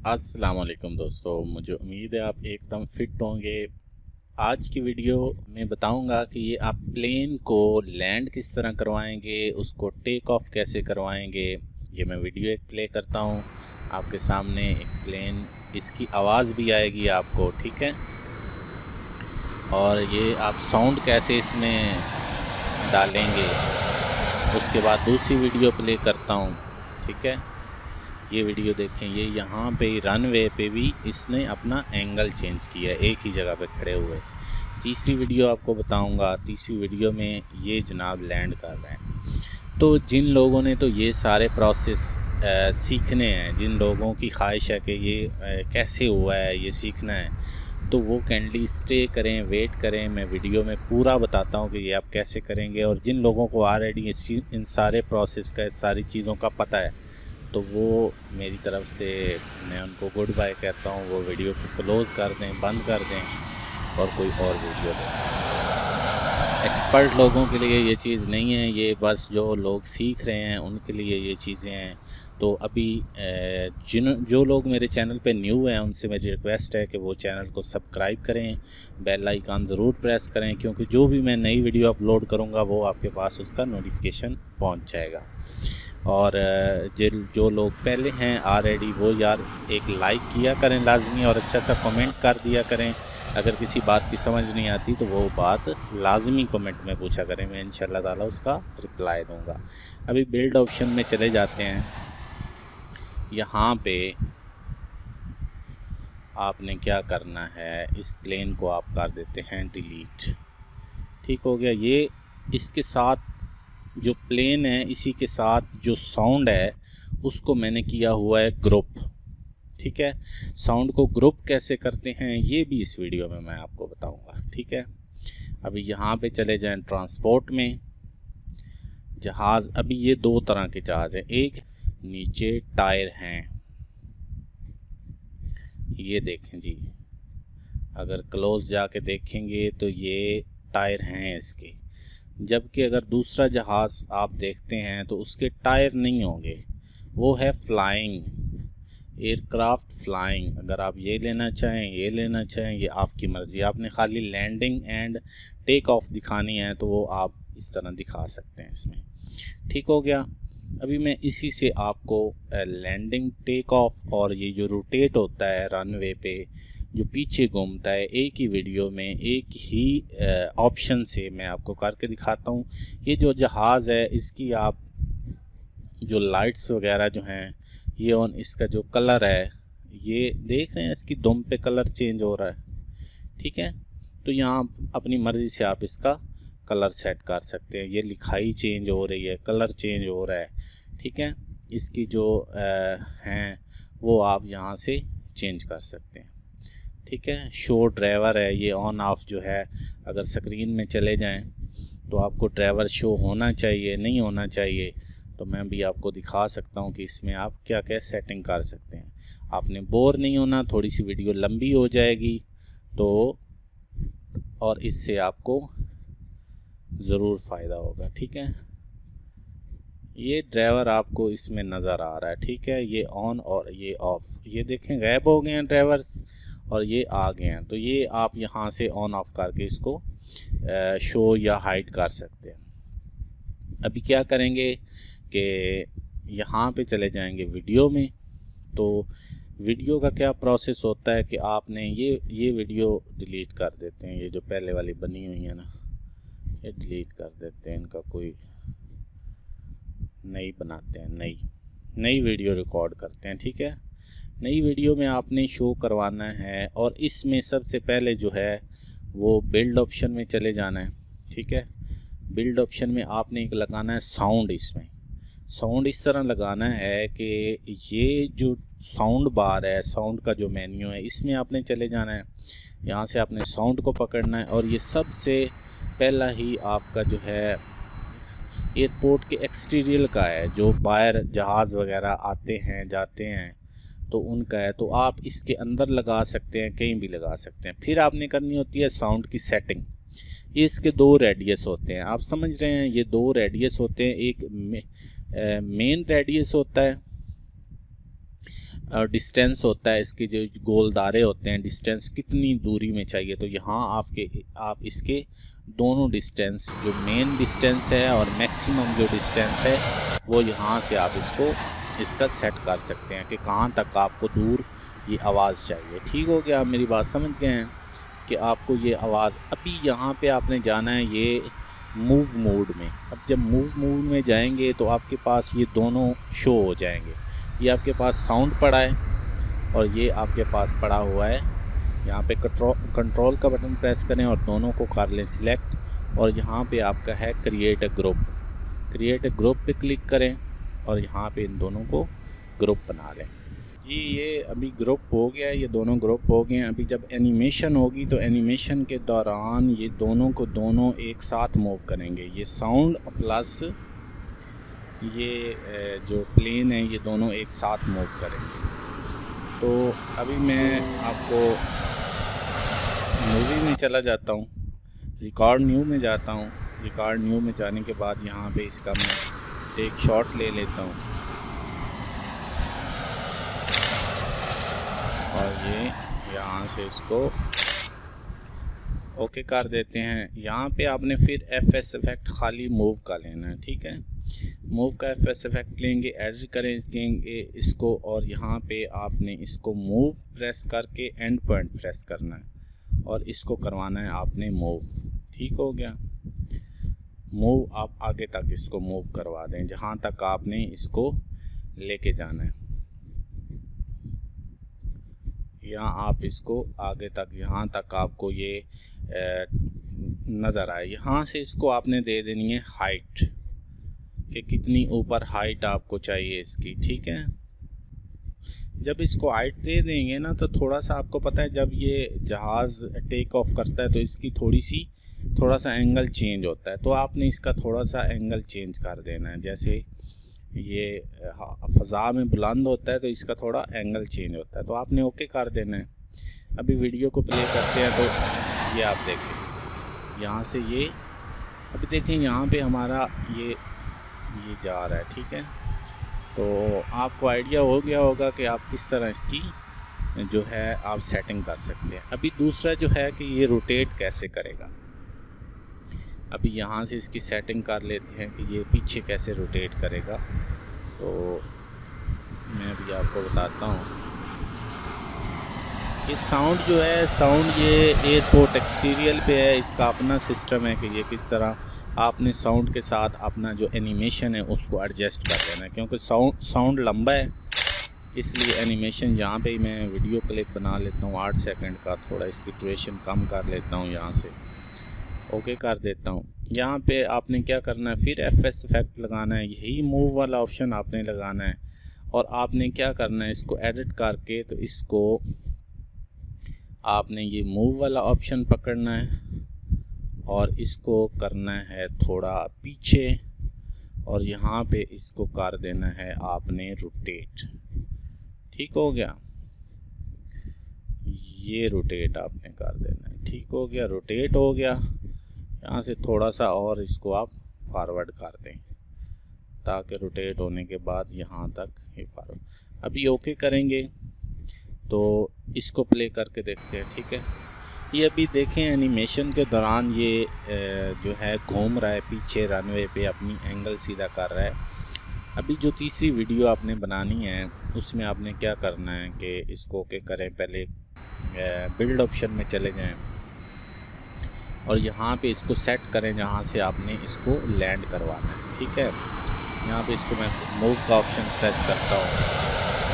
अस्सलाम वालेकुम दोस्तों, मुझे उम्मीद है आप एकदम फिट होंगे। आज की वीडियो में बताऊंगा कि ये आप प्लेन को लैंड किस तरह करवाएंगे, उसको टेक ऑफ कैसे करवाएंगे। ये मैं वीडियो एक प्ले करता हूँ आपके सामने। एक प्लेन, इसकी आवाज़ भी आएगी आपको, ठीक है। और ये आप साउंड कैसे इसमें डालेंगे, उसके बाद दूसरी वीडियो प्ले करता हूँ, ठीक है। ये वीडियो देखें, ये यहाँ पे रनवे पे भी इसने अपना एंगल चेंज किया, एक ही जगह पे खड़े हुए। तीसरी वीडियो आपको बताऊंगा, तीसरी वीडियो में ये जनाब लैंड कर रहे हैं। तो जिन लोगों ने तो ये सारे प्रोसेस सीखने हैं, जिन लोगों की ख्वाहिश है कि ये कैसे हुआ है, ये सीखना है, तो वो कैंडली स्टे करें, वेट करें। मैं वीडियो में पूरा बताता हूँ कि ये आप कैसे करेंगे। और जिन लोगों को ऑलरेडी इन सारे प्रोसेस का, इस सारी चीज़ों का पता है, तो वो मेरी तरफ से मैं उनको गुड बाय कहता हूँ। वो वीडियो को क्लोज़ कर दें, बंद कर दें और कोई और वीडियो दें। एक्सपर्ट लोगों के लिए ये चीज़ नहीं है, ये बस जो लोग सीख रहे हैं उनके लिए ये चीज़ें हैं। तो अभी जो लोग मेरे चैनल पे न्यू हैं, उनसे मेरी रिक्वेस्ट है कि वो चैनल को सब्सक्राइब करें, बेल आइकन ज़रूर प्रेस करें, क्योंकि जो भी मैं नई वीडियो अपलोड करूँगा वो आपके पास उसका नोटिफिकेशन पहुँच जाएगा। और जो लोग पहले हैं ऑलरेडी, वो यार एक लाइक किया करें लाजमी, और अच्छा सा कमेंट कर दिया करें। अगर किसी बात की समझ नहीं आती तो वो बात लाजमी कमेंट में पूछा करें, मैं इंशाल्लाह ताला उसका रिप्लाई दूंगा। अभी बिल्ड ऑप्शन में चले जाते हैं। यहाँ पे आपने क्या करना है, इस प्लेन को आप कर देते हैं डिलीट। ठीक हो गया। ये इसके साथ जो प्लेन है, इसी के साथ जो साउंड है उसको मैंने किया हुआ है ग्रुप, ठीक है। साउंड को ग्रुप कैसे करते हैं ये भी इस वीडियो में मैं आपको बताऊंगा, ठीक है। अभी यहाँ पे चले जाएं ट्रांसपोर्ट में। जहाज़, अभी ये दो तरह के जहाज़ हैं। एक नीचे टायर हैं, ये देखें जी, अगर क्लोज जाके देखेंगे तो ये टायर हैं इसके। जबकि अगर दूसरा जहाज़ आप देखते हैं तो उसके टायर नहीं होंगे, वो है फ्लाइंग एयरक्राफ्ट, फ्लाइंग। अगर आप ये लेना चाहें, ये लेना चाहें, ये आपकी मर्ज़ी। आपने खाली लैंडिंग एंड टेक ऑफ दिखानी है तो वो आप इस तरह दिखा सकते हैं इसमें, ठीक हो गया। अभी मैं इसी से आपको लैंडिंग, टेक ऑफ और ये जो रोटेट होता है रनवे पे, जो पीछे घूमता है, एक ही वीडियो में एक ही ऑप्शन से मैं आपको करके दिखाता हूँ। ये जो जहाज़ है, इसकी आप जो लाइट्स वगैरह जो हैं, ये ऑन, इसका जो कलर है, ये देख रहे हैं, इसकी दुम पे कलर चेंज हो रहा है, ठीक है। तो यहाँ अपनी मर्ज़ी से आप इसका कलर सेट कर सकते हैं। ये लिखाई चेंज हो रही है, कलर चेंज हो रहा है, ठीक है। इसकी जो हैं वो आप यहाँ से चेंज कर सकते हैं, ठीक है। शो ड्राइवर है, ये ऑन ऑफ जो है, अगर स्क्रीन में चले जाएं तो आपको ड्राइवर शो होना चाहिए, नहीं होना चाहिए, तो मैं भी आपको दिखा सकता हूँ कि इसमें आप क्या क्या सेटिंग कर सकते हैं। आपने बोर नहीं होना, थोड़ी सी वीडियो लंबी हो जाएगी तो, और इससे आपको ज़रूर फ़ायदा होगा, ठीक है। ये ड्राइवर आपको इसमें नज़र आ रहा है, ठीक है। ये ऑन और ये ऑफ़, ये देखें गायब हो गए हैं ड्राइवर्स और ये आ गए हैं। तो ये आप यहाँ से ऑन ऑफ करके इसको शो या हाइड कर सकते हैं। अभी क्या करेंगे कि यहाँ पे चले जाएंगे वीडियो में। तो वीडियो का क्या प्रोसेस होता है कि आपने ये वीडियो डिलीट कर देते हैं। ये जो पहले वाली बनी हुई है ना, ये डिलीट कर देते हैं, इनका कोई नई बनाते हैं, नई वीडियो रिकॉर्ड करते हैं, ठीक है। नई वीडियो में आपने शो करवाना है और इसमें सबसे पहले जो है वो बिल्ड ऑप्शन में चले जाना है, ठीक है। बिल्ड ऑप्शन में आपने एक लगाना है साउंड। इसमें साउंड इस तरह लगाना है कि ये जो साउंड बार है, साउंड का जो मेन्यू है, इसमें आपने चले जाना है। यहाँ से आपने साउंड को पकड़ना है और ये सबसे पहला ही आपका जो है एयरपोर्ट के एक्सटीरियर का है, जो बाहर जहाज़ वगैरह आते हैं जाते हैं तो उनका है। तो आप इसके अंदर लगा सकते हैं, कहीं भी लगा सकते हैं। फिर आपने करनी होती है साउंड की सेटिंग। ये इसके दो रेडियस होते हैं, आप समझ रहे हैं, ये दो रेडियस होते हैं। एक मेन रेडियस होता है और डिस्टेंस होता है, इसके जो गोलदारे होते हैं डिस्टेंस कितनी दूरी में चाहिए। तो यहाँ आप इसके दोनों डिस्टेंस, जो मेन डिस्टेंस है और मैक्सिमम जो डिस्टेंस है, वो यहाँ से आप इसका सेट कर सकते हैं कि कहाँ तक आपको दूर ये आवाज़ चाहिए। ठीक हो गया, आप मेरी बात समझ गए हैं कि आपको ये आवाज़, अभी यहाँ पे आपने जाना है ये मूव मोड में। अब जब मूव मोड में जाएंगे तो आपके पास ये दोनों शो हो जाएंगे। ये आपके पास साउंड पड़ा है और ये आपके पास पड़ा हुआ है। यहाँ पे कंट्रोल का बटन प्रेस करें और दोनों को कर लें सिलेक्ट, और यहाँ पे आपका है create a group. Create a group पे क्लिक करें और यहाँ पे इन दोनों को ग्रुप बना लें। ये अभी ग्रुप हो गया, ये दोनों ग्रुप हो गए हैं। अभी जब एनिमेशन होगी तो एनिमेशन के दौरान ये दोनों को दोनों एक साथ मूव करेंगे। ये साउंड प्लस ये जो प्लेन है ये दोनों एक साथ मूव करेंगे। तो अभी मैं आपको मूवी में चला जाता हूँ, रिकॉर्ड न्यू में जाता हूँ। रिकॉर्ड न्यू में जाने के बाद यहाँ पे इसका मैं एक शॉट ले लेता हूँ और ये यहाँ से इसको ओके कर देते हैं। यहाँ पे आपने फिर FS इफेक्ट खाली मूव का लेना है, ठीक है। मूव का FS इफेक्ट लेंगे, एड करें इसको, और यहाँ पे आपने इसको मूव प्रेस करके एंड पॉइंट प्रेस करना है और इसको करवाना है आपने मूव। ठीक हो गया, मूव आप आगे तक इसको मूव करवा दें जहाँ तक आपने इसको लेके जाना है। यहाँ आप इसको आगे तक, यहाँ तक आपको ये नज़र आए। यहाँ से इसको आपने दे देनी है हाइट, कि कितनी ऊपर हाइट आपको चाहिए इसकी, ठीक है। जब इसको हाइट दे देंगे ना तो थोड़ा सा आपको पता है जब ये जहाज़ टेक ऑफ करता है तो इसकी थोड़ा सा एंगल चेंज होता है। तो आपने इसका थोड़ा सा एंगल चेंज कर देना है। जैसे ये फ़ज़ा में बुलंद होता है तो इसका थोड़ा एंगल चेंज होता है, तो आपने ओके कर देना है। अभी वीडियो को प्ले करते हैं तो ये आप देखें, यहाँ से ये अभी देखें यहाँ पे हमारा ये जा रहा है, ठीक है। तो आपको आइडिया हो गया होगा कि आप किस तरह इसकी जो है आप सेटिंग कर सकते हैं। अभी दूसरा जो है कि ये रोटेट कैसे करेगा। अभी यहाँ से इसकी सेटिंग कर लेते हैं कि ये पीछे कैसे रोटेट करेगा। तो मैं भी आपको बताता हूँ। ये साउंड जो है, ये एयरपोर्ट एक्सटीरियल पे है, इसका अपना सिस्टम है कि ये किस तरह आपने साउंड के साथ अपना जो एनिमेशन है उसको एडजस्ट कर लेना है। क्योंकि साउंड लंबा है इसलिए एनिमेशन यहाँ पे ही मैं वीडियो क्लिप बना लेता हूँ 8 सेकंड का, थोड़ा इसकी ड्यूरेशन कम कर लेता हूँ, यहाँ से ओके कर देता हूँ। यहाँ पे आपने क्या करना है, फिर FS इफेक्ट लगाना है, यही मूव वाला ऑप्शन आपने लगाना है और आपने क्या करना है, इसको एडिट करके तो इसको आपने ये मूव वाला ऑप्शन पकड़ना है और इसको करना है थोड़ा पीछे और यहाँ पे इसको कर देना है आपने रोटेट। ठीक हो गया, ये रोटेट आपने कर देना है। ठीक हो गया, रोटेट हो गया। यहाँ से थोड़ा सा और इसको आप फॉरवर्ड कर दें ताकि रोटेट होने के बाद यहाँ तक ये फॉरवर्ड। अभी ओके करेंगे तो इसको प्ले करके देखते हैं, ठीक है। ये अभी देखें एनिमेशन के दौरान ये जो है घूम रहा है पीछे रनवे पे, अपनी एंगल सीधा कर रहा है। अभी जो तीसरी वीडियो आपने बनानी है उसमें आपने क्या करना है कि इसको ओके करें, पहले बिल्ड ऑप्शन में चले जाएं और यहाँ पे इसको सेट करें जहाँ से आपने इसको लैंड करवाना है, ठीक है। यहाँ पे इसको मैं मूव का ऑप्शन प्रेस करता हूँ,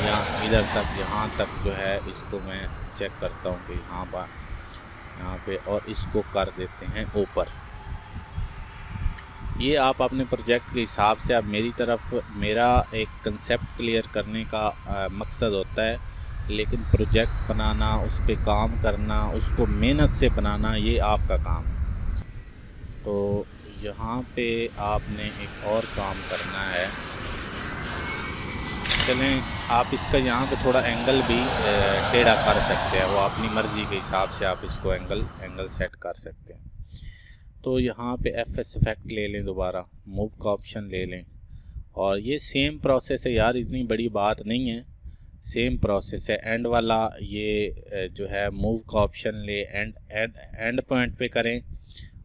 यहाँ इधर तक, यहाँ तक जो है इसको मैं चेक करता हूँ कि यहाँ पे और इसको कर देते हैं ऊपर। ये आप अपने प्रोजेक्ट के हिसाब से, आप मेरा एक कंसेप्ट क्लियर करने का मकसद होता है, लेकिन प्रोजेक्ट बनाना, उस पर काम करना, उसको मेहनत से बनाना, ये आपका काम है। तो यहाँ पे आपने एक और काम करना है, चलें आप इसका यहाँ पे थोड़ा एंगल भी टेढ़ा कर सकते हैं, वो अपनी मर्ज़ी के हिसाब से आप इसको एंगल सेट कर सकते हैं। तो यहाँ पे FS इफेक्ट ले लें, दोबारा मूव का ऑप्शन ले लें और ये सेम प्रोसेस है यार, इतनी बड़ी बात नहीं है, सेम प्रोसेस है। एंड वाला ये जो है मूव का ऑप्शन ले एंड पॉइंट पे करें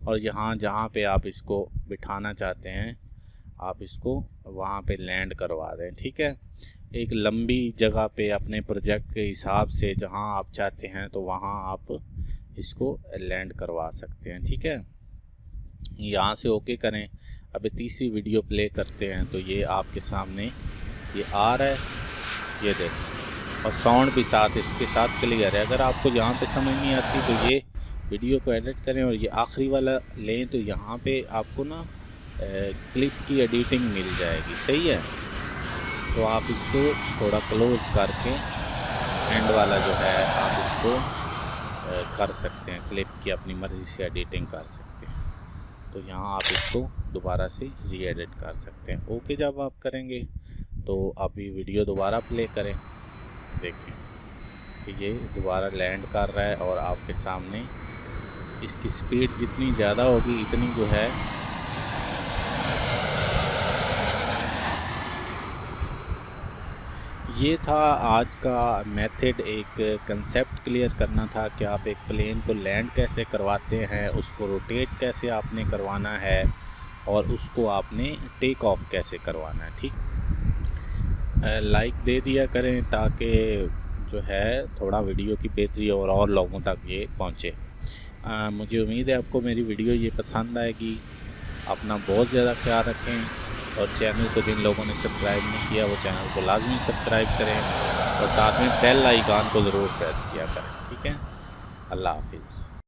और यहाँ जहाँ पे आप इसको बिठाना चाहते हैं आप इसको वहाँ पे लैंड करवा दें। ठीक है, एक लंबी जगह पे अपने प्रोजेक्ट के हिसाब से जहाँ आप चाहते हैं तो वहाँ आप इसको लैंड करवा सकते हैं। ठीक है, यहाँ से ओके करें। अभी तीसरी वीडियो प्ले करते हैं तो ये आपके सामने ये आ रहा है, ये देखें, और साउंड भी साथ इसके साथ क्लियर है। अगर आपको यहाँ पे समझ नहीं आती तो ये वीडियो को एडिट करें और ये आखिरी वाला लें तो यहाँ पे आपको ना क्लिप की एडिटिंग मिल जाएगी। सही है, तो आप इसको थोड़ा क्लोज करके एंड वाला जो है आप इसको कर सकते हैं, क्लिप की अपनी मर्ज़ी से एडिटिंग कर सकते हैं। तो यहाँ आप इसको दोबारा से री एडिट कर सकते हैं। ओके, जब आप करेंगे तो अभी वीडियो दोबारा प्ले करें, देखें कि ये दोबारा लैंड कर रहा है और आपके सामने इसकी स्पीड जितनी ज़्यादा होगी इतनी जो है ये था आज का मेथड। एक कंसेप्ट क्लियर करना था कि आप एक प्लेन को लैंड कैसे करवाते हैं, उसको रोटेट कैसे आपने करवाना है और उसको आपने टेक ऑफ कैसे करवाना है। ठीक, लाइक दे दिया करें ताकि जो है थोड़ा वीडियो की बेहतरी और लोगों तक ये पहुँचे। मुझे उम्मीद है आपको मेरी वीडियो ये पसंद आएगी। अपना बहुत ज़्यादा ख्याल रखें और चैनल को जिन लोगों ने सब्सक्राइब नहीं किया वो चैनल को लाजमी सब्सक्राइब करें और साथ में बेल आइकन को ज़रूर प्रेस किया करें। ठीक है, अल्लाह हाफिज़।